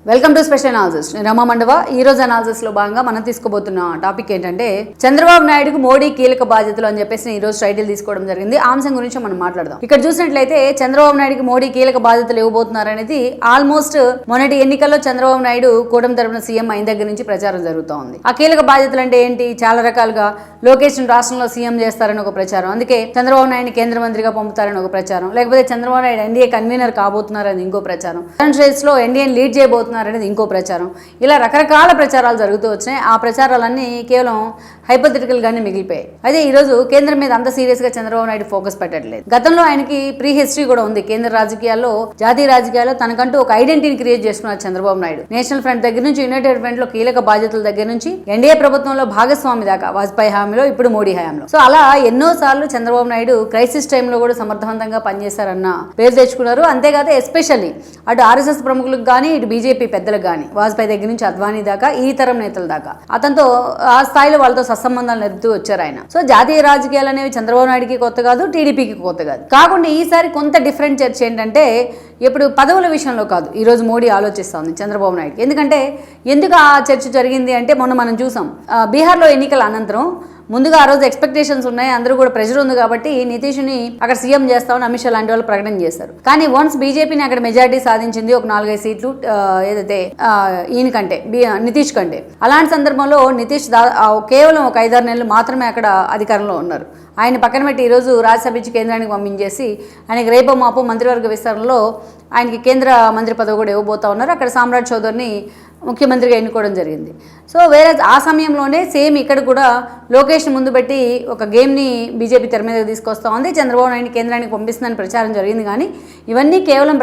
Welcome to special analysis. నేను రమా మండవ. ఈ రోజు అనాలిసిస్ లో భాగంగా మనం తీసుకోబోతున్న టాపిక్ ఏంటంటే చంద్రబాబు నాయుడుకు మోడీ కీలక బాధ్యతలు అని చెప్పేసి ఈ రోజు టైటిల్ తీసుకోవడం జరిగింది. ఆ అంశం గురించి మనం మాట్లాడదాం. ఇక్కడ చూసినట్లయితే చంద్రబాబు నాయుడుకి మోడీ కీలక బాధ్యతలు ఇవ్వబోతున్నారు అనేది ఆల్మోస్ట్ మొన్నటి ఎన్నికల్లో చంద్రబాబు నాయుడు కూటమి తరపున సీఎం అయిన దగ్గర నుంచి ప్రచారం జరుగుతూ ఉంది. ఆ కీలక బాధ్యతలు అంటే ఏంటి? చాలా రకాలుగా లోకేష్ రాష్ట్రంలో సీఎం చేస్తారని ఒక ప్రచారం, అందుకే చంద్రబాబు నాయుడు కేంద్ర మంత్రిగా పంపుతారని ఒక ప్రచారం, లేకపోతే చంద్రబాబు నాయుడు ఎన్డీఏ కన్వీనర్ కాబోతున్నారని ఇంకో ప్రచారం, స్టేట్స్ లో ఎన్డీఏని లీడ్ చేయబోతున్నారు అనేది ఇంకో ప్రచారం. ఇలా రకరకాల ప్రచారాలు జరుగుతూ వచ్చినాయి. ఆ ప్రచారాలన్నీ కేవలం హైపోథెటికల్ గానే మిగిలిపోయాయి. అయితే ఈ రోజు కేంద్రం మీద అంత సీరియస్ గా చంద్రబాబు నాయుడు ఫోకస్ పెట్టట్లేదు. గతంలో ఆయనకి ప్రీ హిస్టరీ కూడా ఉంది. కేంద్ర రాజకీయాల్లో, జాతీయ రాజకీయాల్లో తనకంటూ ఒక ఐడెంటిటీని క్రియేట్ చేసుకున్నారు చంద్రబాబు నాయుడు. నేషనల్ ఫ్రంట్ దగ్గర నుంచి యునైటెడ్ ఫ్రంట్ లో కీలక బాధ్యతల దగ్గర నుంచి ఎన్డీఏ ప్రభుత్వంలో భాగస్వామి దాకా, వాజ్పేయి హయాంలో, ఇప్పుడు మోడీ హయాంలో. సో అలా ఎన్నో సార్లు చంద్రబాబు నాయుడు క్రైసిస్ టైంలో కూడా సమర్థవంతంగా పనిచేశారన్న పేరు తెచ్చుకున్నారు. అంతేకాదు ఎస్పెషల్లీ అటు ఆర్ఎస్ఎస్ ప్రముఖులకు కానీ, ఇటు బీజేపీ పెద్దలకు కానీ, వాజ్పేయి దగ్గర నుంచి అద్వానీ దాకా, ఈ తరం నేతల దాకా అతనితో ఆ స్థాయిలో వాళ్ళతో సత్సంబంధాలు నెరుపుతూ వచ్చారు ఆయన. సో జాతీయ రాజకీయాలు అనేవి చంద్రబాబు నాయుడుకి కొత్త కాదు, టీడీపీకి కొత్త కాదు. కాకుండా ఈసారి కొంత డిఫరెంట్ చర్చ ఏంటంటే ఇప్పుడు పదవుల విషయంలో కాదు ఈ రోజు మోడీ ఆలోచిస్తోంది చంద్రబాబు నాయుడుకి. ఎందుకు ఆ చర్చ జరిగింది అంటే మొన్న మనం చూసాం బీహార్లో ఎన్నికల అనంతరం ముందుగా ఆ రోజు ఎక్స్పెక్టేషన్స్ ఉన్నాయి, అందరూ కూడా ప్రెషర్ ఉంది కాబట్టి నితీష్ని అక్కడ సీఎం చేస్తామని అమిత్ షా లాంటి వాళ్ళు ప్రకటన చేశారు. కానీ వన్స్ బీజేపీని అక్కడ మెజారిటీ సాధించింది, ఒక 4-5 సీట్లు ఏదైతే ఈయన కంటే నితీష్ కంటే. అలాంటి సందర్భంలో నితీష్ కేవలం ఒక 5-6 నెలలు మాత్రమే అక్కడ అధికారంలో ఉన్నారు. ఆయన పక్కన పెట్టి ఈరోజు రాజ్యసభ ఇచ్చి కేంద్రానికి పంపించేసి ఆయనకి రేపో మాపో మంత్రివర్గ విస్తరణలో ఆయనకి కేంద్ర మంత్రి పదవి కూడా ఇవ్వబోతా ఉన్నారు. అక్కడ సామ్రాట్ చౌదరిని ముఖ్యమంత్రిగా ఎన్నుకోవడం జరిగింది. సో వేరే ఆ సమయంలోనే సేమ్ ఇక్కడ కూడా లోకేష్ని ముందు పెట్టి ఒక గేమ్ని బీజేపీ తెర మీదకి తీసుకొస్తా ఉంది. చంద్రబాబు నాయుడు కేంద్రానికి పంపిస్తుందని ప్రచారం జరిగింది. కానీ ఇవన్నీ కేవలం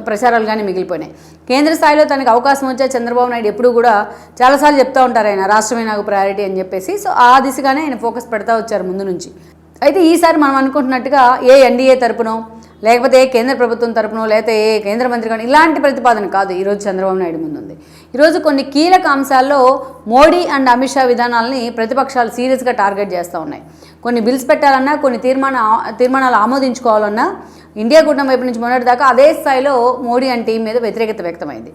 ప్రచారాలుగానే మిగిలిపోయినాయి. కేంద్ర స్థాయిలో తనకు అవకాశం వచ్చే చంద్రబాబు నాయుడు ఎప్పుడు కూడా చాలాసార్లు చెప్తూ ఉంటారు ఆయన రాష్ట్రమే నాకు ప్రయారిటీ అని చెప్పేసి. సో ఆ దిశగానే ఆయన ఫోకస్ పెడతా వచ్చారు ముందు నుంచి. అయితే ఈసారి మనం అనుకుంటున్నట్టుగా ఏ ఎన్డీఏ తరపునో, లేకపోతే ఏ కేంద్ర ప్రభుత్వం తరపునో, లేకపోతే ఏ కేంద్ర మంత్రి కానీ ఇలాంటి ప్రతిపాదన కాదు ఈరోజు చంద్రబాబు నాయుడు ముందుంది. ఈరోజు కొన్ని కీలక అంశాల్లో మోడీ అండ్ అమిత్ షా విధానాలని ప్రతిపక్షాలు సీరియస్గా టార్గెట్ చేస్తూ ఉన్నాయి. కొన్ని బిల్స్ పెట్టాలన్నా, కొన్ని తీర్మానాలు ఆమోదించుకోవాలన్నా ఇండియా కూటమి వైపు నుంచి మొన్నటి దాకా అదే స్థాయిలో మోడీ అండ్ టీం మీద వ్యతిరేకత వ్యక్తమైంది.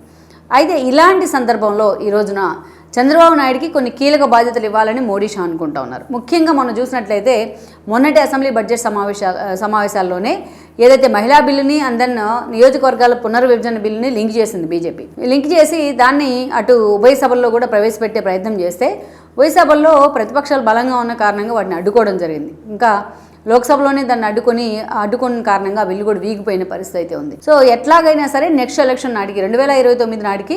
అయితే ఇలాంటి సందర్భంలో ఈ రోజున చంద్రబాబు నాయుడుకి కొన్ని కీలక బాధ్యతలు ఇవ్వాలని మోడీ షా అనుకుంటా ఉన్నారు. ముఖ్యంగా మనం చూసినట్లయితే మొన్నటి అసెంబ్లీ బడ్జెట్ సమావేశాల్లోనే ఏదైతే మహిళా బిల్లుని అండ్ దెన్ నియోజకవర్గాల పునర్విభజన బిల్లుని లింక్ చేసింది బీజేపీ. లింక్ చేసి దాన్ని అటు ఉభయ సభల్లో కూడా ప్రవేశపెట్టే ప్రయత్నం చేస్తే ఉభయ సభల్లో ప్రతిపక్షాలు బలంగా ఉన్న కారణంగా వాటిని అడ్డుకోవడం జరిగింది. ఇంకా లోక్సభలోనే దాన్ని అడ్డుకున్న కారణంగా బిల్లు కూడా వీగిపోయిన పరిస్థితి అయితే ఉంది. సో ఎట్లాగైనా సరే నెక్స్ట్ ఎలక్షన్ నాటికి 2029 నాటికి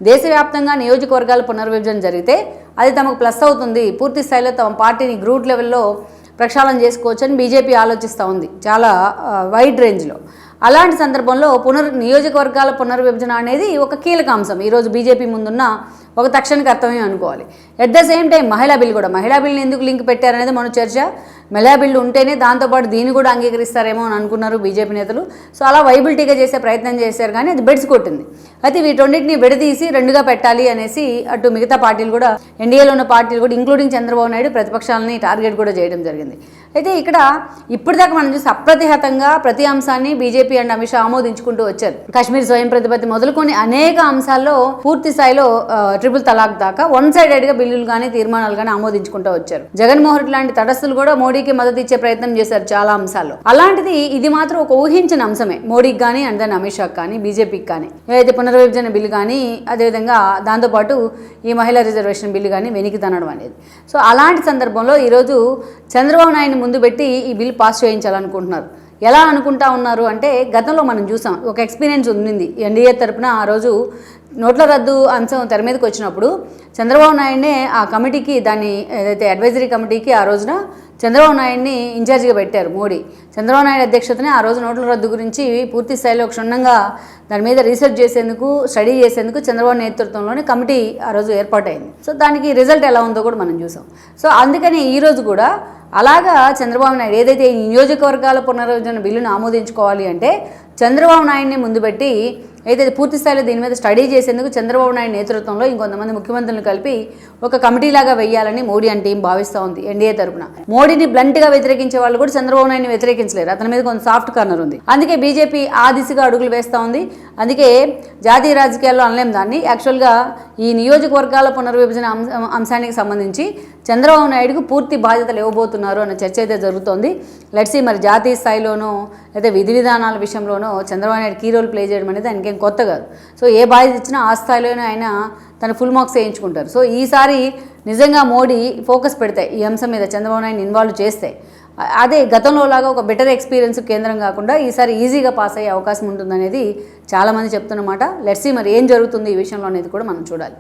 దేశవ్యాప్తంగా నియోజకవర్గాల పునర్విభజన జరిగితే అది తమకు ప్లస్ అవుతుంది, పూర్తి స్థాయిలో తమ పార్టీని గ్రూట్ లెవెల్లో ప్రక్షాళన చేసుకోవచ్చు అని బీజేపీ ఆలోచిస్తూ ఉంది చాలా వైడ్ రేంజ్లో. అలాంటి సందర్భంలో నియోజకవర్గాల పునర్విభజన అనేది ఒక కీలక అంశం ఈరోజు బీజేపీ ముందున్న ఒక తక్షణ కర్తవ్యం అనుకోవాలి. ఎట్ ద సేమ్ టైం మహిళా బిల్లుని ఎందుకు లింక్ పెట్టారనేది మన చర్చ. మహిళా బిల్లు ఉంటేనే దాంతోపాటు దీన్ని కూడా అంగీకరిస్తారేమో అని అనుకున్నారు బీజేపీ నేతలు. సో అలా వైబిలిటీగా చేసే ప్రయత్నం చేశారు, కానీ అది బెడ్స్ కొట్టింది. అయితే వీటన్నిటిని విడదీసి రెండుగా పెట్టాలి అనేసి అటు మిగతా పార్టీలు కూడా, ఎన్డీఏలో ఉన్న పార్టీలు కూడా ఇంక్లూడింగ్ చంద్రబాబు నాయుడు ప్రతిపక్షాలని టార్గెట్ కూడా చేయడం జరిగింది. అయితే ఇక్కడ ఇప్పటిదాకా మనం చూసి అప్రతిహతంగా ప్రతి అంశాన్ని బీజేపీ అండ్ అమిత్ షా ఆమోదించుకుంటూ వచ్చారు. కాశ్మీర్ స్వయం ప్రతిపత్తి మొదలుకొని అనేక అంశాల్లో పూర్తి స్థాయిలో ట్రిపుల్ తలాక్ దాకా వన్ సైడెడ్గా బిల్లులు కానీ తీర్మానాలు కానీ ఆమోదించుకుంటూ వచ్చారు. జగన్మోహన్ రెడ్డి లాంటి తటస్థులు కూడా మోడీకి మద్దతు ఇచ్చే ప్రయత్నం చేశారు చాలా అంశాల్లో. అలాంటిది ఇది మాత్రం ఒక ఊహించిన అంశమే మోడీకి కానీ అండ్ దెన్ అమిత్ షాకి కానీ బీజేపీకి కానీ. ఏదైతే పునర్విభజన బిల్లు కానీ, అదేవిధంగా దాంతోపాటు ఈ మహిళా రిజర్వేషన్ బిల్లు కానీ వెనక్కి తనడం అనేది. సో అలాంటి సందర్భంలో ఈరోజు చంద్రబాబు నాయుడిని ముందు పెట్టి ఈ బిల్ పాస్ చేయించాలనుకుంటున్నారు. ఎలా అనుకుంటా ఉన్నారు అంటే గతంలో మనం చూసాం, ఒక ఎక్స్పీరియన్స్ ఉంది ఎన్డీఏ తరపున. ఆ రోజు నోట్ల రద్దు అంశం తెర మీదకి వచ్చినప్పుడు చంద్రబాబు నాయుడినే ఆ కమిటీకి, దాన్ని ఏదైతే అడ్వైజరీ కమిటీకి ఆ రోజున చంద్రబాబు నాయుడిని ఇన్ఛార్జిగా పెట్టారు మోడీ. చంద్రబాబు నాయుడు అధ్యక్షతనే ఆ రోజు నోట్ల రద్దు గురించి పూర్తి స్థాయిలో క్షుణ్ణంగా దాని మీద రీసెర్చ్ చేసేందుకు, స్టడీ చేసేందుకు చంద్రబాబు నేతృత్వంలోనే కమిటీ ఆ రోజు ఏర్పాటైంది. సో దానికి రిజల్ట్ ఎలా ఉందో కూడా మనం చూసాం. సో అందుకని ఈరోజు కూడా అలాగా చంద్రబాబు నాయుడు ఏదైతే ఈ నియోజకవర్గాల పునర్విభజన బిల్లును ఆమోదించుకోవాలి అంటే చంద్రబాబు నాయుడిని ముందు పెట్టి అయితే పూర్తి స్థాయిలో దీని మీద స్టడీ చేసేందుకు చంద్రబాబు నాయుడు నేతృత్వంలో ఇంకొంతమంది ముఖ్యమంత్రులను కలిపి ఒక కమిటీలాగా వేయాలని మోడీ అండ్ టీం భావిస్తూ ఉంది ఎన్డీఏ తరపున. మోడీని బ్లంట్గా వ్యతిరేకించే వాళ్ళు కూడా చంద్రబాబు నాయుడిని వ్యతిరేకించలేరు, అతని మీద కొంత సాఫ్ట్ కార్నర్ ఉంది. అందుకే బీజేపీ ఆ దిశగా అడుగులు వేస్తూ ఉంది. అందుకే జాతీయ రాజకీయాల్లో అనలేం దాన్ని. యాక్చువల్గా ఈ నియోజకవర్గాల పునర్విభజన అంశానికి సంబంధించి చంద్రబాబు నాయుడుకు పూర్తి బాధ్యతలు ఇవ్వబోతున్నారు అన్న చర్చ అయితే జరుగుతోంది. లెట్సీ మరి జాతీయ స్థాయిలోనూ అయితే విధి విధానాల విషయంలోనూ Chandrababu Naidu key role play చేయడం అనేది ఆయనకేం కొత్త కాదు. సో ఏ బాధ్యత ఇచ్చినా ఆ స్థాయిలోనే ఆయన తన ఫుల్ మార్క్స్ వేయించుకుంటారు. సో ఈసారి నిజంగా మోడీ ఫోకస్ పెడితే ఈ అంశం మీద చంద్రబాబు నాయుడు ఇన్వాల్వ్ చేస్తే అదే గతంలో లాగా ఒక బెటర్ ఎక్స్పీరియన్స్ కేంద్రం కాకుండా ఈసారి ఈజీగా పాస్ అయ్యే అవకాశం ఉంటుందనేది చాలామంది చెప్తున్నమాట. లెట్సీ మరి ఏం జరుగుతుంది ఈ విషయంలో అనేది కూడా మనం చూడాలి.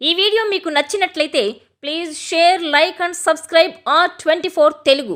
ఈ వీడియో మీకు నచ్చినట్లయితే please share, like and subscribe R24 Telugu.